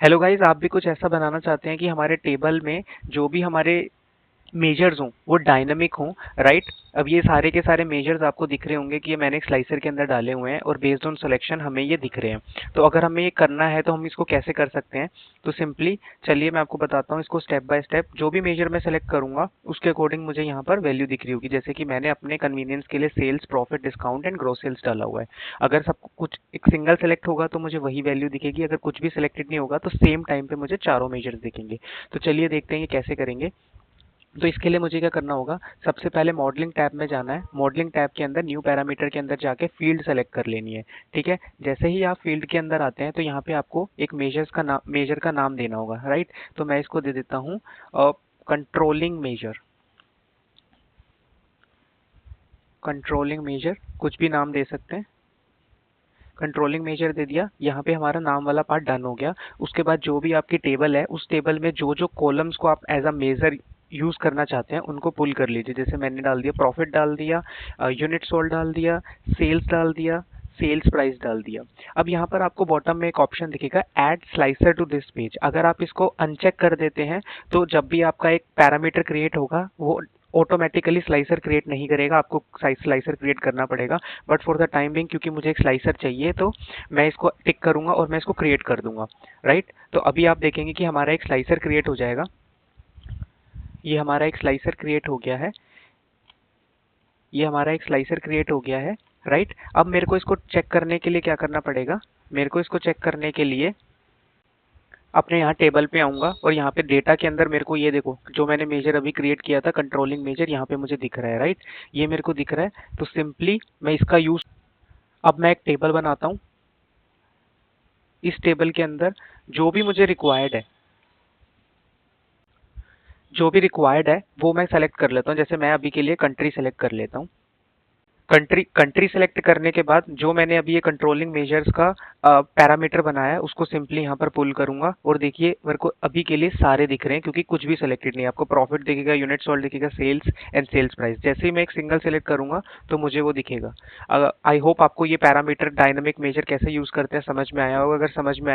Hello guys, आप भी कुछ ऐसा बनाना चाहते हैं कि हमारे टेबल में जो भी हमारे मेजर्स हों वो डायनामिक हों, राइट? अब ये सारे के सारे मेजर्स आपको दिख रहे होंगे कि ये मैंने एक स्लाइसर के अंदर डाले हुए हैं और बेस्ड ऑन सिलेक्शन हमें ये दिख रहे हैं। तो अगर हमें ये करना है तो हम इसको कैसे कर सकते हैं? तो सिंपली चलिए मैं आपको बताता हूँ इसको स्टेप बाय स्टेप। जो भी मेजर मैं सेलेक्ट करूंगा उसके अकॉर्डिंग मुझे यहाँ पर वैल्यू दिख रही होगी, जैसे कि मैंने अपने कन्वीनियंस के लिए sales, profit, discount and gross sales डाला हुआ है। अगर सब कुछ एक सिंगल सेलेक्ट होगा तो मुझे वही वैल्यू दिखेगी, अगर कुछ भी सिलेक्टेड नहीं होगा तो सेम टाइम पे मुझे चारों मेजर्स दिखेंगे। तो चलिए देखते हैं ये कैसे करेंगे। तो इसके लिए मुझे क्या करना होगा, सबसे पहले मॉडलिंग टैब में जाना है। मॉडलिंग टैब के अंदर न्यू पैरामीटर के अंदर जाके फील्ड सेलेक्ट कर लेनी है। ठीक है, जैसे ही आप फील्ड के अंदर आते हैं तो यहाँ पे आपको एक मेजर का नाम देना होगा, राइट? तो मैं इसको दे देता हूँ कंट्रोलिंग मेजर। कंट्रोलिंग मेजर कुछ भी नाम दे सकते हैं। कंट्रोलिंग मेजर दे दिया, यहाँ पे हमारा नाम वाला पार्ट डन हो गया। उसके बाद जो भी आपकी टेबल है उस टेबल में जो जो कॉलम्स को आप एज अ मेजर यूज करना चाहते हैं उनको पुल कर लीजिए। जैसे मैंने डाल दिया प्रॉफिट, डाल दिया यूनिट सोल्ड, डाल दिया सेल्स, डाल दिया सेल्स प्राइस, डाल दिया। अब यहाँ पर आपको बॉटम में एक ऑप्शन दिखेगा add slicer to this page. अगर आप इसको अनचेक कर देते हैं तो जब भी आपका एक पैरामीटर क्रिएट होगा वो ऑटोमेटिकली स्लाइसर क्रिएट नहीं करेगा, आपको स्लाइसर क्रिएट करना पड़ेगा। But for the time being क्योंकि मुझे एक स्लाइसर चाहिए तो मैं इसको टिक करूंगा और मैं इसको क्रिएट कर दूंगा, राइट? तो अभी आप देखेंगे कि हमारा एक स्लाइसर क्रिएट हो जाएगा। ये हमारा एक स्लाइसर क्रिएट हो गया है। ये हमारा एक स्लाइसर क्रिएट हो गया है, राइट? अब मेरे को इसको चेक करने के लिए क्या करना पड़ेगा? मेरे को इसको चेक करने के लिए अपने यहाँ टेबल पे आऊंगा और यहाँ पे डेटा के अंदर मेरे को ये देखो जो मैंने मेजर अभी क्रिएट किया था कंट्रोलिंग मेजर, यहाँ पे मुझे दिख रहा है, राइट? ये मेरे को दिख रहा है। तो सिंपली मैं इसका यूज, अब मैं एक टेबल बनाता हूँ। इस टेबल के अंदर जो भी मुझे रिक्वायर्ड है, जो भी रिक्वायर्ड है वो मैं सेलेक्ट कर लेता हूँ। जैसे मैं अभी के लिए कंट्री सेलेक्ट कर लेता हूँ। कंट्री कंट्री सेलेक्ट करने के बाद जो मैंने अभी ये कंट्रोलिंग मेजर्स का पैरामीटर बनाया है उसको सिंपली यहाँ पर पुल करूंगा और देखिए मेरे को अभी के लिए सारे दिख रहे हैं क्योंकि कुछ भी सिलेक्टेड नहीं है। आपको प्रॉफिट दिखेगा, यूनिट सोल्ड दिखेगा, सेल्स एंड सेल्स प्राइस। जैसे ही मैं एक सिंगल सेलेक्ट करूंगा तो मुझे वो दिखेगा। आई होप आपको ये पैरामीटर डायनामिक मेजर कैसे यूज करते हैं समझ में आया होगा। अगर समझ में